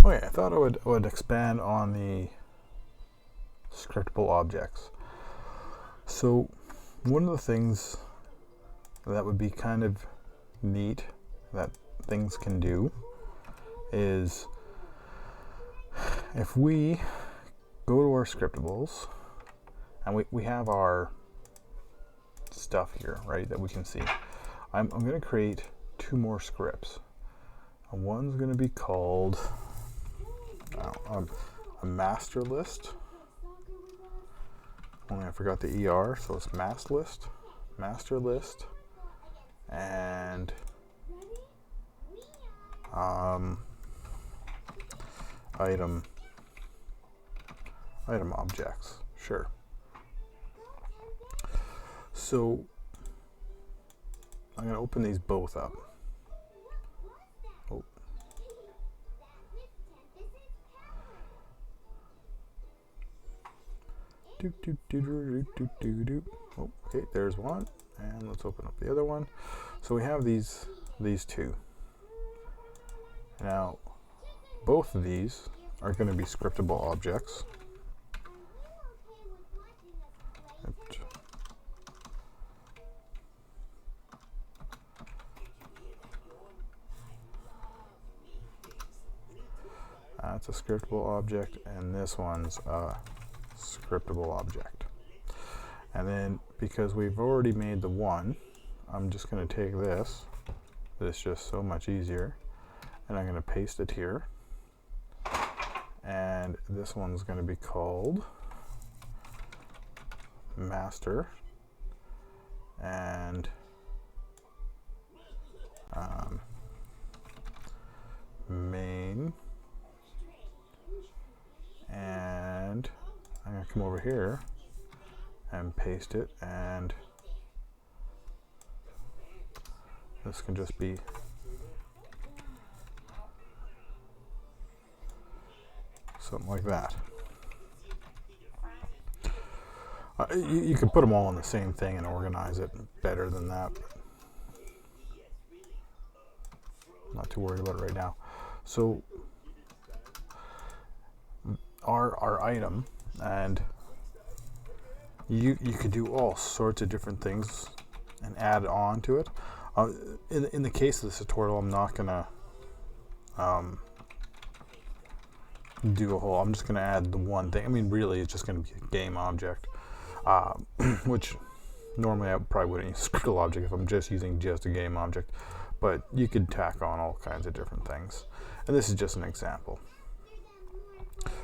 Oh yeah, I thought I would expand on the scriptable objects. So one of the things that would be kind of neat that things can do is if we go to our scriptables and we have our stuff here, right, that we can see. I'm going to create two more scripts. And one's going to be called a master list. Only I forgot the ER, so it's master list, and item objects. Sure. So I'm going to open these both up. Oh. Oh, okay, there's one, and let's open up the other one. So we have these two. Now, both of these are going to be scriptable objects. That's a scriptable object, and this one's a scriptable object. And then because we've already made the one, I'm just going to take this. It's just so much easier, and I'm going to paste it here. And this one's going to be called master, and main, and I'm going to come over here and paste it, and this can just be something like that. You could put them all in the same thing and organize it better than that, but I'm not too worried about it right now. So our item, and you could do all sorts of different things and add on to it. In the case of this tutorial, I'm not gonna do a whole. I'm just gonna add the one thing. I mean, really, it's just gonna be a game object, which normally I probably wouldn't use a scriptable object if I'm just using just a game object. But you could tack on all kinds of different things, and this is just an example.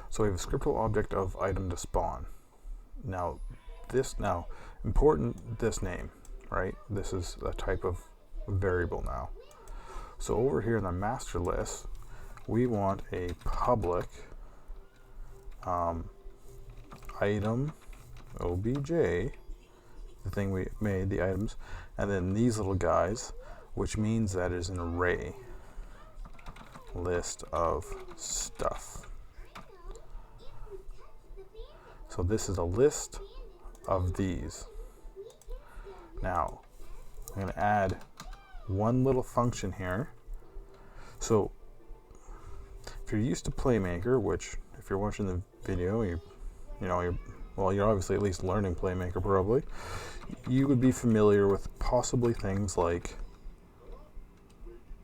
So we have a scriptable object of item to spawn. Now, important, this name, right? This is a type of variable now. So over here in the master list, we want a public item obj, the thing we made, the items, and then these little guys, which means that is an array list of stuff. So this is a list of these. Now, I'm going to add one little function here. So if you're used to Playmaker, which if you're watching the video, you're obviously at least learning Playmaker probably, you would be familiar with possibly things like,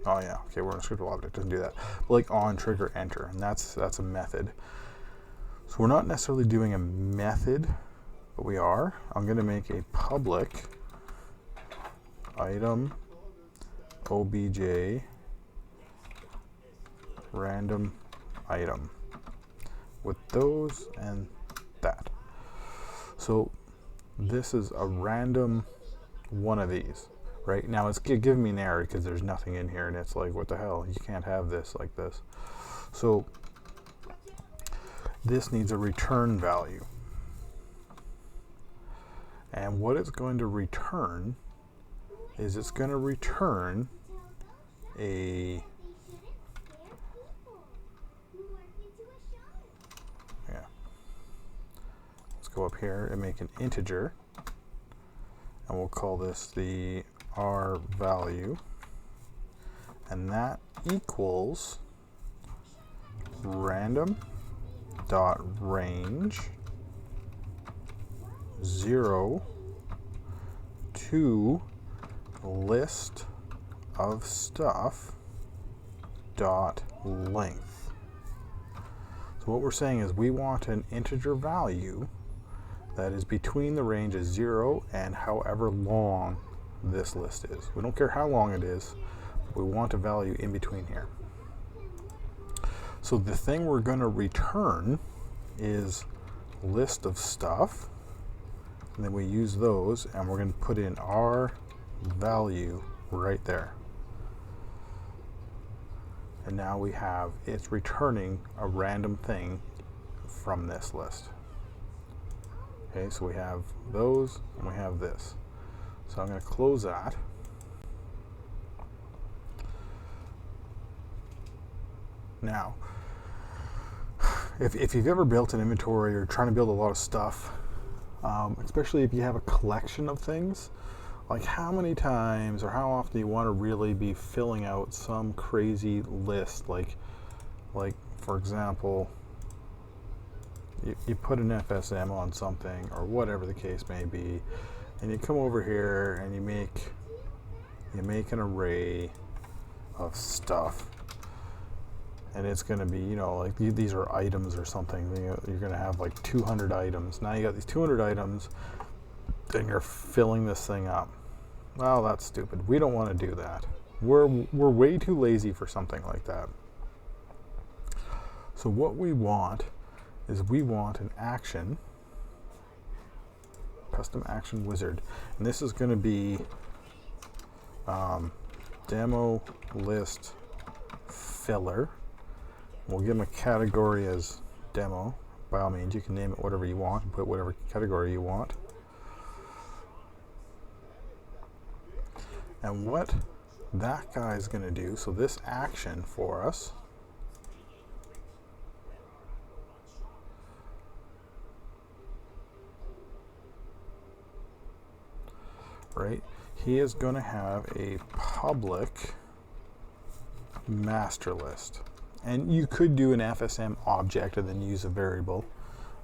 oh yeah, okay, we're in a scriptable object, doesn't do that, but like on, trigger, enter, and that's a method. So we're not necessarily doing a method, but we are. I'm going to make a public item obj random item with those and that. So this is a random one of these. Right now it's giving me an error because there's nothing in here, and it's like, what the hell, you can't have this like this. So this needs a return value, and what it's going to return is it's going to return a let's go up here and make an integer, and we'll call this the R value, and that equals random dot range 0 to list of stuff dot length. So what we're saying is we want an integer value that is between the range of 0 and however long this list is. We don't care how long it is, we want a value in between here. So the thing we're going to return is list of stuff, and then we use those, and we're going to put in our value right there. And now we have, it's returning a random thing from this list. Okay, so we have those, and we have this. So I'm going to close that. Now, if you've ever built an inventory or trying to build a lot of stuff, especially if you have a collection of things, like how many times or how often do you want to really be filling out some crazy list? Like for example, you put an FSM on something or whatever the case may be, and you come over here and you make an array of stuff, and it's going to be, you know, like these are items or something. You're going to have like 200 items. Now you got these 200 items, and you're filling this thing up. Well, that's stupid. We don't want to do that. We're way too lazy for something like that. So what we want is we want an action, custom action wizard, and this is going to be demo list filler. We'll give them a category as demo. By all means, you can name it whatever you want and put whatever category you want. And what that guy is going to do, so this action for us, right, he is going to have a public master list. And you could do an FSM object and then use a variable,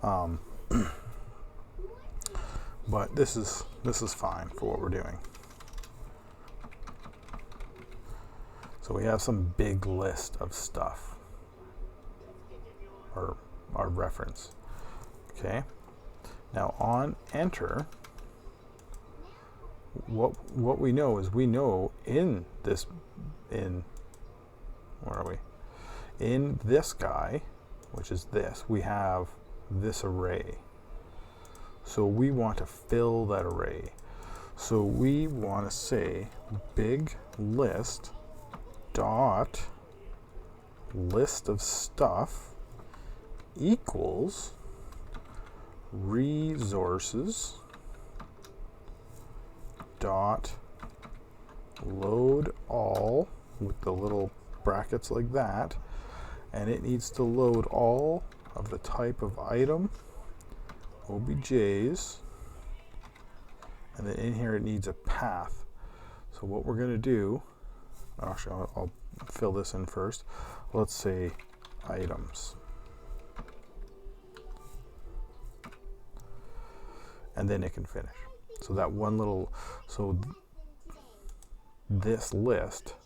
but this is fine for what we're doing. So we have some big list of stuff, or our reference. Okay. Now on enter, what we know is we know in where are we? In this guy, which is this, we have this array. So we want to fill that array. So we want to say big list dot list of stuff equals resources dot load all, with the little brackets like that, and it needs to load all of the type of item objs, and then in here it needs a path. So what we're going to do, actually I'll fill this in first. Let's say items, and then it can finish. So that one little, so this list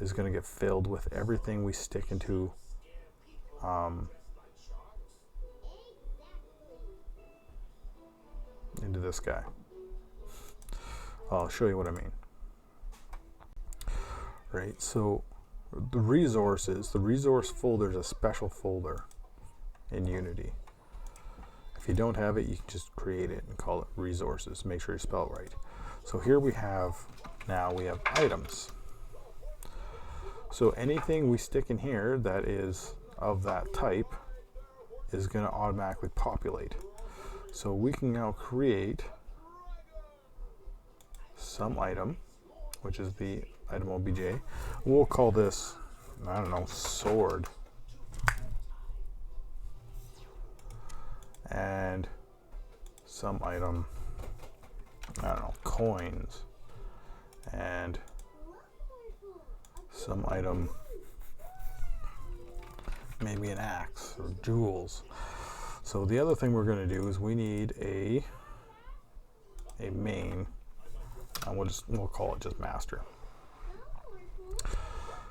is going to get filled with everything we stick into this guy. I'll show you what I mean. Right, so the resources, the resource folder is a special folder in Unity. If you don't have it, you can just create it and call it resources. Make sure you spell it right. So here we have, now we have items. So anything we stick in here that is of that type is going to automatically populate. So we can now create some item, which is the item obj. We'll call this, I don't know, sword. And some item, I don't know, coins. And some item maybe an axe or jewels. So the other thing we're going to do is we need a main, and we'll call it just master.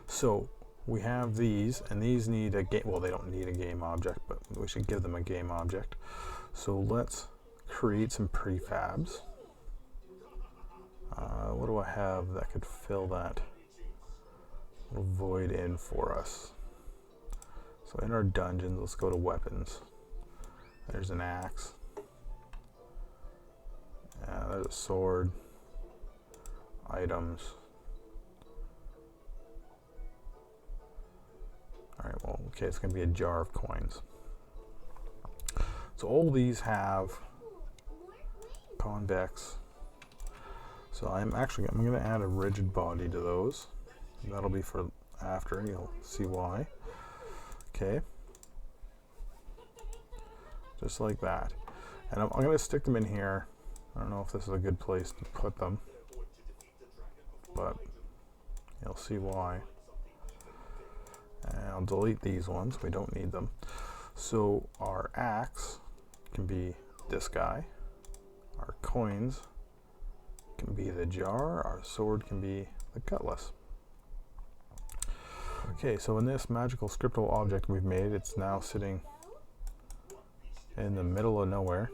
So we have these, and these need a game. Well, they don't need a game object, but we should give them a game object. So let's create some prefabs. What do I have that could fill that little void in for us? So in our dungeons, let's go to weapons. There's an axe. There's a sword. Items. Alright, well, okay, it's going to be a jar of coins. So all these have convex. So I'm going to add a rigid body to those. That'll be for after, you'll see why. Okay. Just like that. And I'm going to stick them in here. I don't know if this is a good place to put them, but you'll see why. And I'll delete these ones. We don't need them. So our axe can be this guy. Our coins can be the jar. Our sword can be the cutlass. Okay, so in this magical scriptable object we've made, it's now sitting in the middle of nowhere.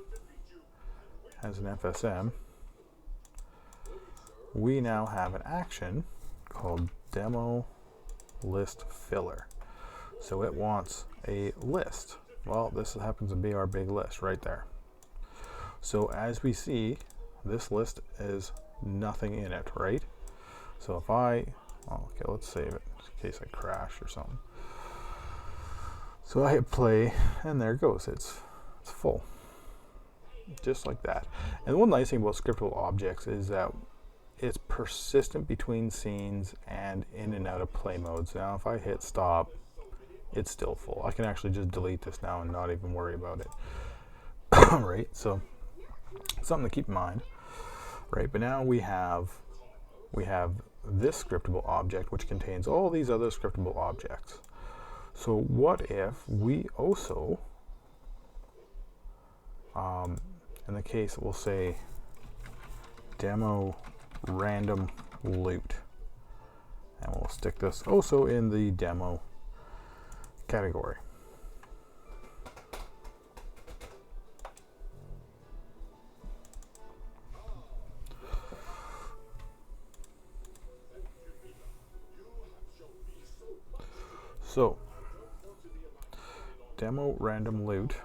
Has an FSM. We now have an action called demo list filler. So it wants a list. Well, this happens to be our big list right there. So as we see, this list is nothing in it, right? So if okay, let's save it in case I crash or something. So I hit play, and there it goes. It's full, just like that. And the one nice thing about Scriptable Objects is that it's persistent between scenes and in and out of play modes. Now, if I hit stop, it's still full. I can actually just delete this now and not even worry about it. Right? So something to keep in mind. Right? But now we have this scriptable object, which contains all these other scriptable objects. So what if we also, in the case, we'll say demo random loot, and we'll stick this also in the demo category. So demo random loot,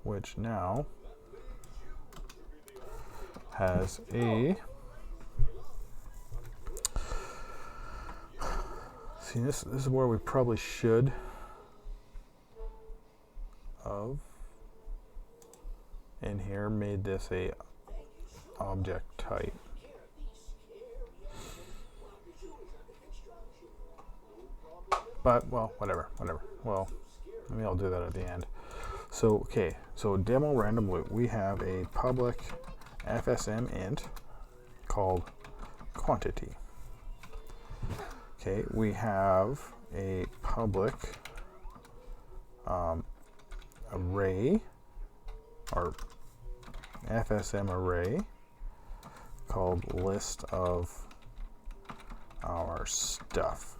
which now has a, see, this is where we probably should have in here made this a object type. But, well, whatever. Well, maybe I'll do that at the end. So, okay, so demo random loot, we have a public FSM int called quantity. Okay, we have a public array, or FSM array, called list of our stuff.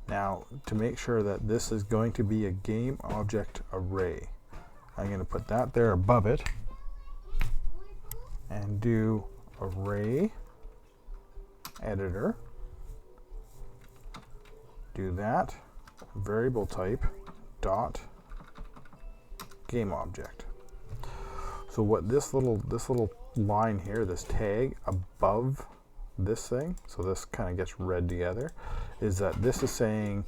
Now, to make sure that this is going to be a game object array, I'm going to put that there above it and do array editor. Do that, variable type dot game object. So what this little line here, this tag above this thing, so this kind of gets read together, is that this is saying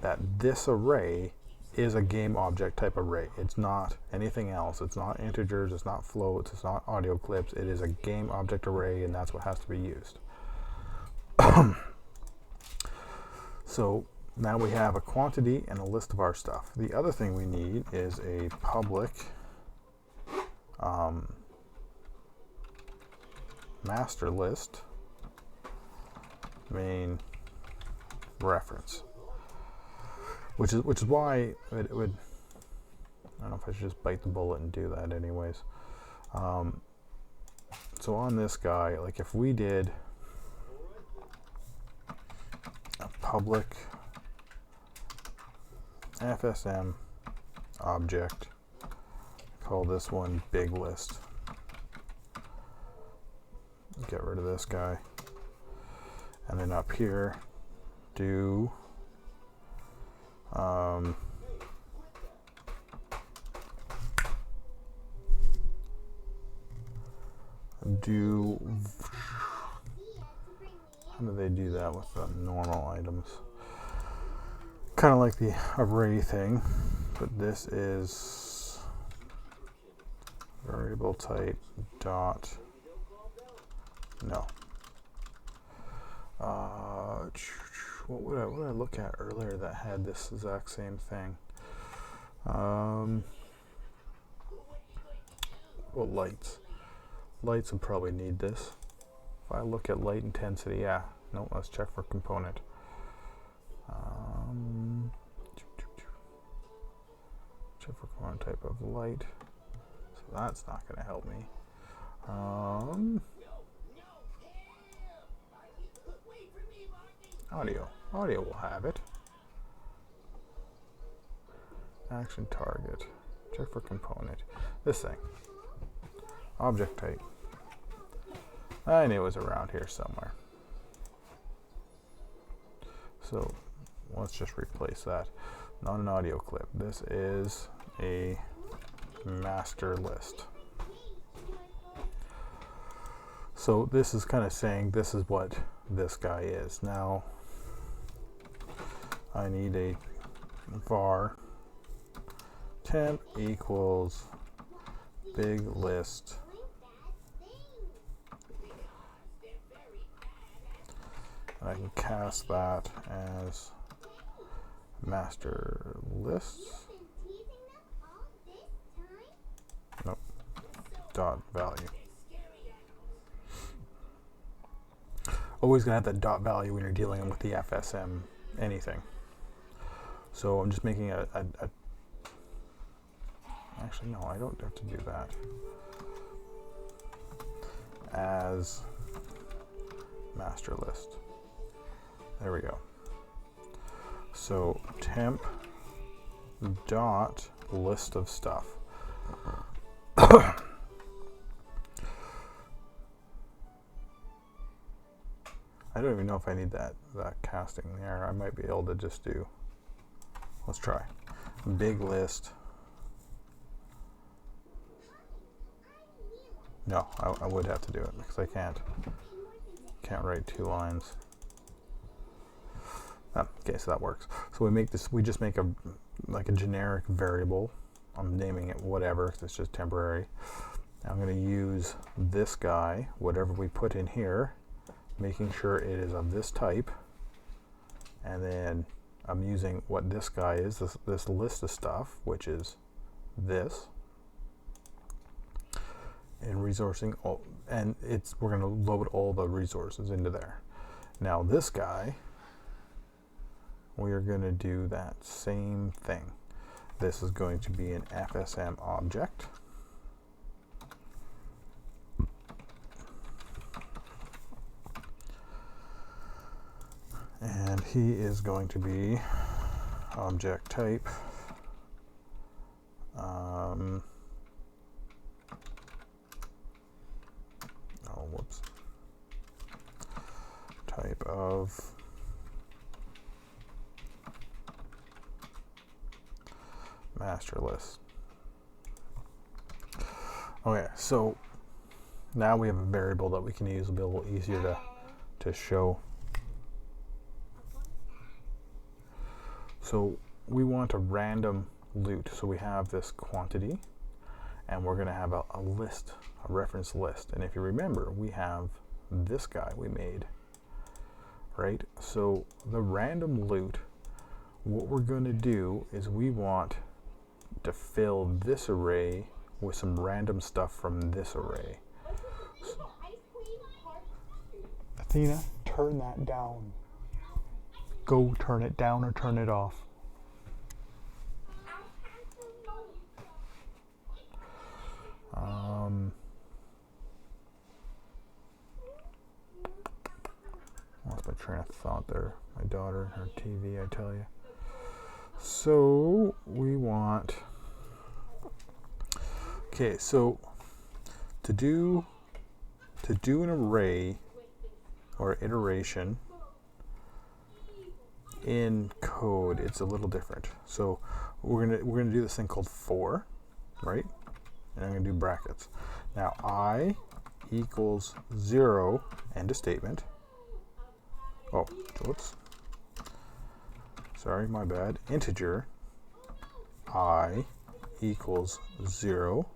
that this array is a game object type array. It's not anything else. It's not integers, it's not floats, it's not audio clips. It is a game object array, and that's what has to be used. So now we have a quantity and a list of our stuff. The other thing we need is a public master list main reference, which is why it would. I don't know if I should just bite the bullet and do that anyways. So on this guy, like if we did a public FSM object, call this one big list. Get rid of this guy. And then up here, do how do they do that with the normal items? Kind of like the array thing, but this is variable type dot no. What would I look at earlier that had this exact same thing? Well, lights. Lights would probably need this. If I look at light intensity, yeah. No, let's check for component. Check for component type of light. So that's not going to help me. Audio will have it. Action target. Check for component. This thing. Object type. I knew it was around here somewhere. So let's just replace that. Not an audio clip. This is a master list. So this is kind of saying this is what this guy is. Now I need a var temp equals big list and I can cast that as master lists. Nope. Dot value. Always gonna have that dot value when you're dealing with the FSM anything. So I'm just making a actually no, I don't have to do that. As master list. There we go. So temp dot list of stuff. I don't even know if I need that casting there. I might be able to just do, let's try, big list. No, I would have to do it because I can't write two lines. Okay, so that works. So we just make a generic variable. I'm naming it whatever because it's just temporary. I'm going to use this guy, whatever we put in here, making sure it is of this type, and then I'm using what this guy is, this list of stuff, which is this, and resourcing all, and we're going to load all the resources into there. Now this guy, we are going to do that same thing. This is going to be an FSM object. And he is going to be object type type of master list. Okay, so now we have a variable that we can use. It'll be a little easier to show. So we want a random loot. So we have this quantity, and we're going to have a list, a reference list. And if you remember, we have this guy we made, right? So the random loot, what we're going to do is we want to fill this array with some random stuff from this array. So, Athena, turn that down. go turn it down or turn it off. Lost my train of thought there. My daughter and her TV, I tell you. So we want, okay, so to do an array or iteration in code, it's a little different. So we're gonna do this thing called for, right? And I'm gonna do brackets. Now I equals 0, end of statement. Oh, whoops. Sorry, my bad. Integer I equals 0,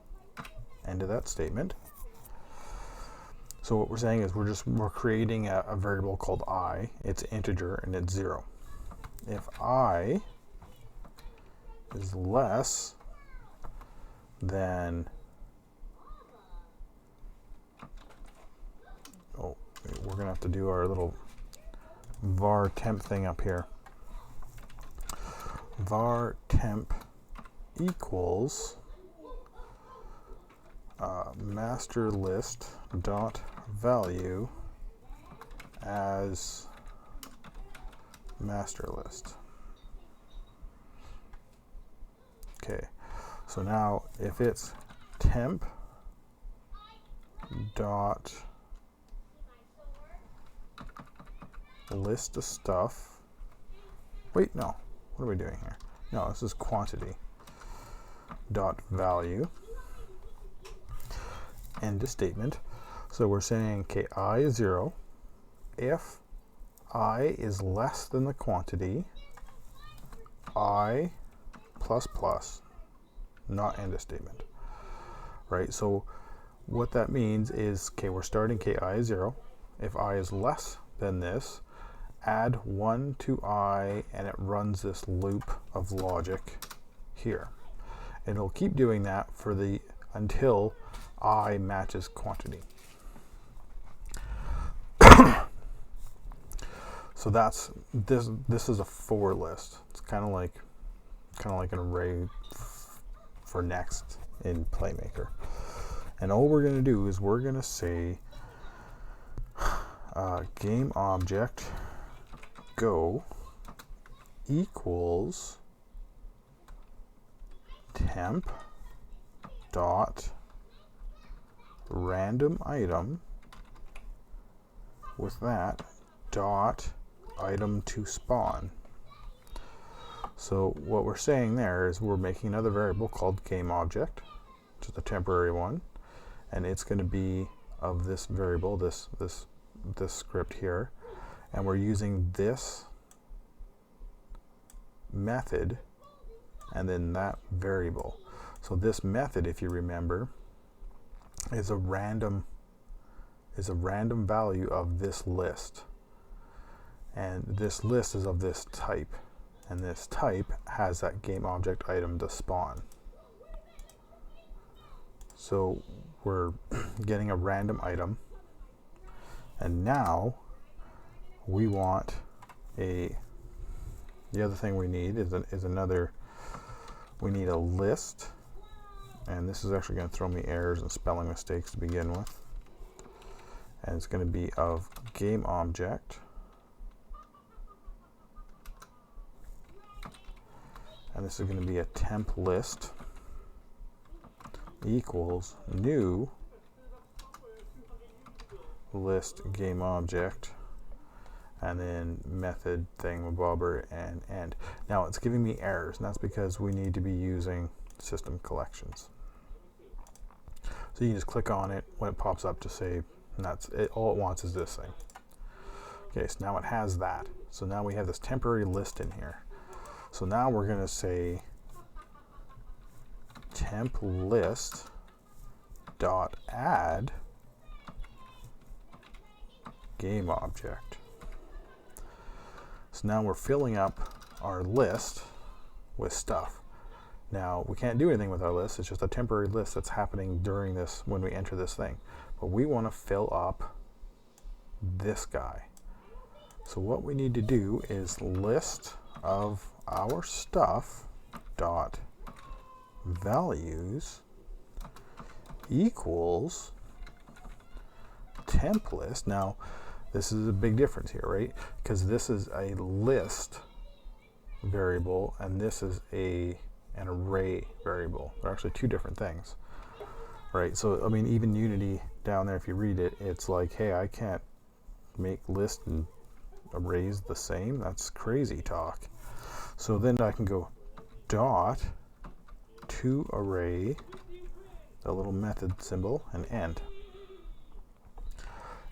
end of that statement. So what we're saying is we're creating a variable called I. It's integer and it's 0. If I is less than, oh, we're gonna have to do our little var temp thing up here. Var temp equals master list dot value as master list. Okay, so now if it's temp dot list of stuff, wait, no, what are we doing here? No, this is quantity dot value, end of statement. So we're saying, okay, I is 0. If I is less than the quantity, I plus plus, not end of statement, right? So what that means is, okay, we're starting ki is 0. If I is less than this, add 1 to I, and it runs this loop of logic here. And it'll keep doing that for the until I matches quantity. So that's this. This is a for list. It's kind of like an array for next in Playmaker. And all we're going to do is we're going to say game object go equals temp dot random item with that dot item to spawn. So what we're saying there is we're making another variable called game object, which is a temporary one, and it's going to be of this variable, this script here, and we're using this method and then that variable. So this method, if you remember, is a random value of this list, and this list is of this type, and this type has that game object item to spawn. So we're getting a random item, and now we want the other thing we need is another, we need a list, and this is actually going to throw me errors and spelling mistakes to begin with, and it's going to be of game object, and this is going to be a temp list equals new list game object, and then method thingamabobber and end. Now it's giving me errors, and that's because we need to be using system collections. So you can just click on it when it pops up to save, and that's it. All it wants is this thing. Okay, so now it has that. So now we have this temporary list in here. So now we're going to say temp list dot add game object. So now we're filling up our list with stuff. Now we can't do anything with our list. It's just a temporary list that's happening during this when we enter this thing. But we want to fill up this guy. So what we need to do is list of our stuff dot values equals temp list. Now this is a big difference here, right? Because this is a list variable and this is an array variable. They're actually two different things, right? So I mean, even Unity down there, if you read it, it's like, hey, I can't make list and arrays the same. That's crazy talk. So then I can go dot to array, the little method symbol, and end.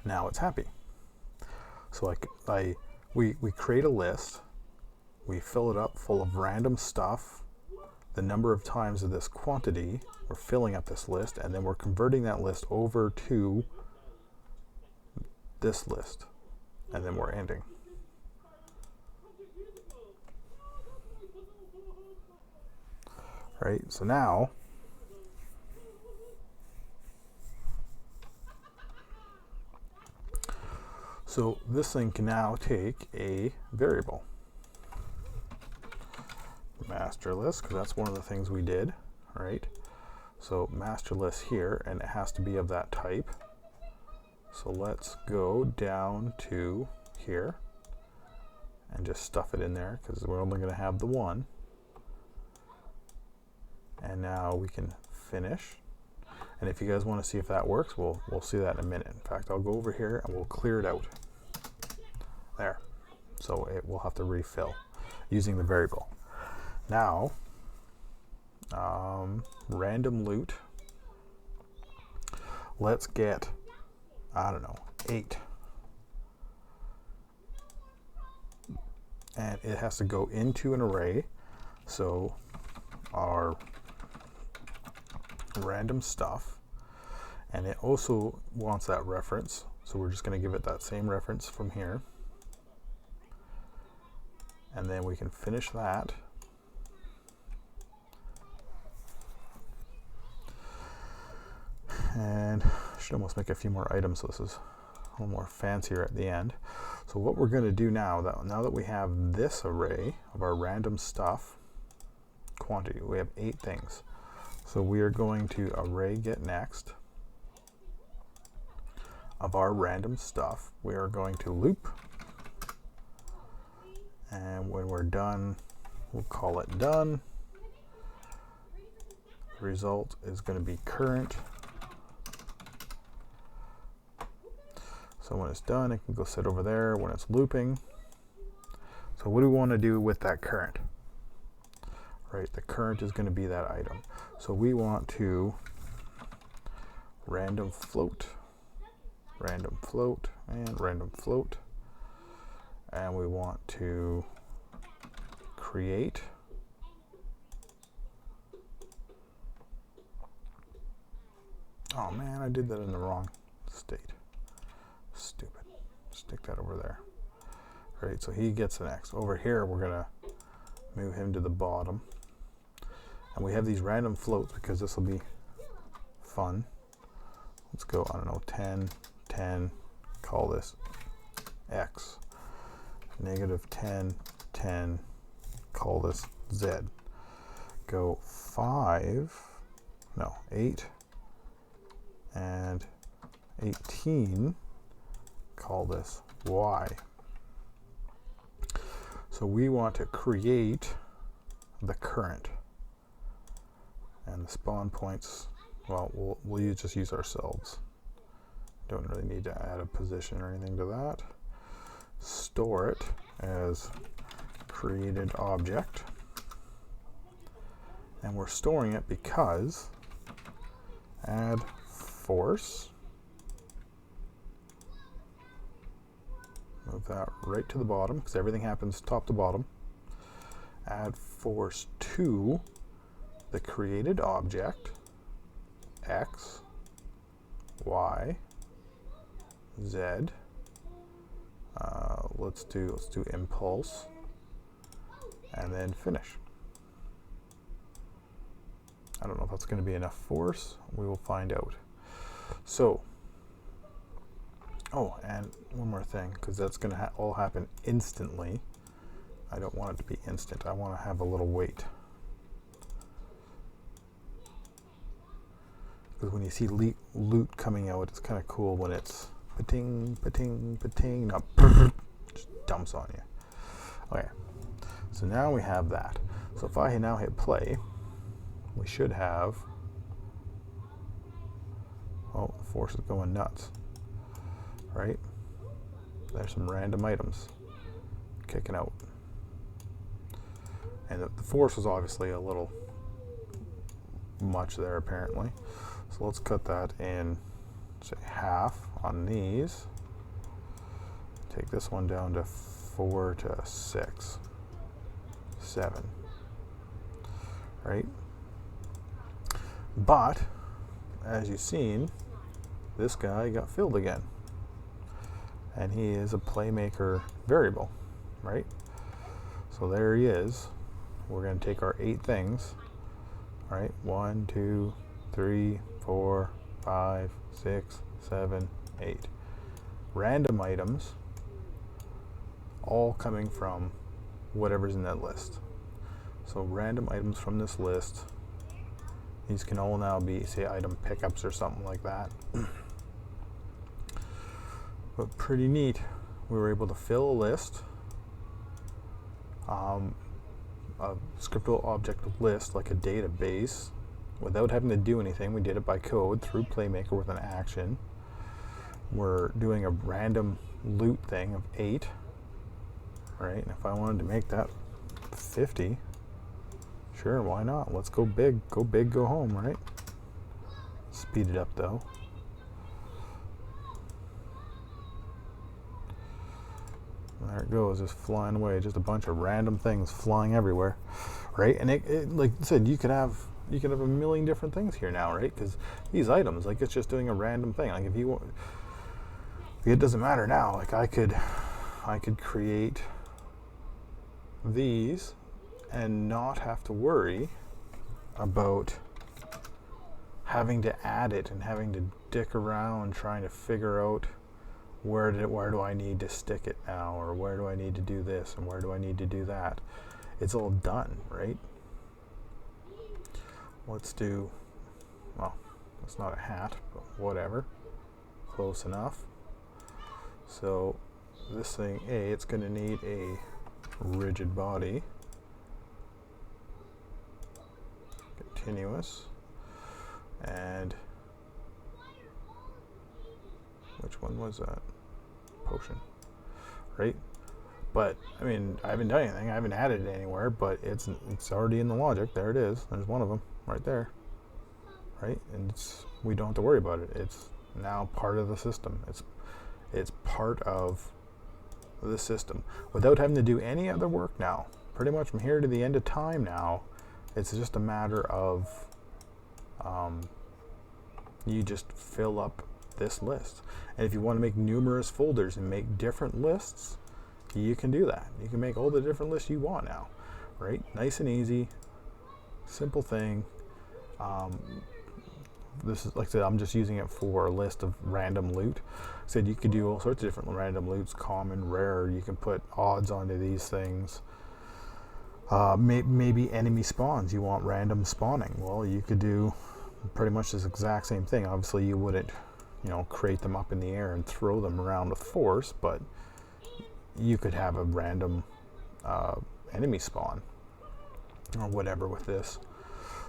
Now it's happy. So we create a list, we fill it up full of random stuff, the number of times of this quantity, we're filling up this list, and then we're converting that list over to this list, and then we're ending. Right, so now this thing can now take a variable, master list, because that's one of the things we did, right? So master list here, and it has to be of that type. So let's go down to here and just stuff it in there, because we're only going to have the one. And now we can finish. And if you guys want to see if that works, we'll see that in a minute. In fact, I'll go over here and we'll clear it out. There. So it will have to refill using the variable. Now, randomLoot. Let's get, I don't know, 8. And it has to go into an array. So our random stuff, and it also wants that reference, so we're just going to give it that same reference from here, and then we can finish that. And I should almost make a few more items so this is a little more fancier at the end. So what we're going to do now that we have this array of our random stuff quantity, we have 8 things. So we are going to array get next of our random stuff. We are going to loop, and when we're done, we'll call it done. The result is going to be current. So when it's done, it can go sit over there when it's looping. So what do we want to do with that current? Right, the current is going to be that item. So we want to random float, and random float. And we want to create oh man, I did that in the wrong state. Stupid. Stick that over there. All right, so he gets an X. Over here, we're going to move him to the bottom. And we have these random floats because this will be fun. Let's go, I don't know, 10, 10, call this X. Negative 10, 10, call this Z. Go 8, and 18, call this Y. So we want to create the current. And the spawn points, well, we'll just use ourselves. Don't really need to add a position or anything to that. Store it as created object. And we're storing it because add force. Move that right to the bottom because everything happens top to bottom. Add force to the created object, X, Y, Z. Let's do impulse, and then finish. I don't know if that's going to be enough force. We will find out. So Oh, and one more thing, because that's going to all happen instantly. I don't want it to be instant. I want to have a little wait. Because when you see loot coming out, it's kind of cool when it's pating, pating, pating, not just dumps on you. Okay, so now we have that. So if I now hit play, we should have, oh, the force is going nuts, right? There's some random items kicking out. And the force was obviously a little much there apparently. So let's cut that in, say, half on these. Take this one down to 4 to 6, 7, right? But, as you've seen, this guy got filled again. And he is a Playmaker variable, right? So there he is. We're going to take our 8 things, right? 1, 2, 3, 4, 5, 6, 7, 8. Random items, all coming from whatever's in that list. So random items from this list, these can all now be, say, item pickups or something like that. But pretty neat. We were able to fill a list, a scriptable object list, like a database, without having to do anything. We did it by code through Playmaker with an action. We're doing a random loot thing of 8, right? And if I wanted to make that 50, sure, why not? Let's go big, go home, right? Speed it up though. There it goes, just flying away. Just a bunch of random things flying everywhere, right? And it like I said, you could have a million different things here now, right? Because these items, like, it's just doing a random thing. Like if you want, it doesn't matter now. Like I could create these and not have to worry about having to add it and having to dick around trying to figure out where do I need to stick it now, or where do I need to do this and where do I need to do that. It's all done, right? Let's do, well, it's not a hat, but whatever, close enough. So this thing, it's going to need a rigid body, continuous, and which one was that? Potion, right? But I mean, I haven't done anything. I haven't added it anywhere, but it's already in the logic. There it is. There's one of them right there, right? And we don't have to worry about it. It's now part of the system. It's part of the system without having to do any other work now. Pretty much from here to the end of time now, it's just a matter of you just fill up this list. And if you want to make numerous folders and make different lists, you can do that. You can make all the different lists you want now, right? Nice and easy, simple thing. This is, like I said, I'm just using it for a list of random loot. I said you could do all sorts of different random loots, common, rare. You can put odds onto these things. Maybe enemy spawns. You want random spawning. Well, you could do pretty much this exact same thing. Obviously, you wouldn't, create them up in the air and throw them around with force, but you could have a random enemy spawn or whatever with this.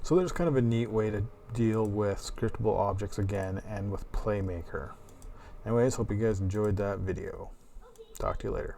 So there's kind of a neat way to deal with scriptable objects again and with Playmaker. Anyways, hope you guys enjoyed that video. Talk to you later.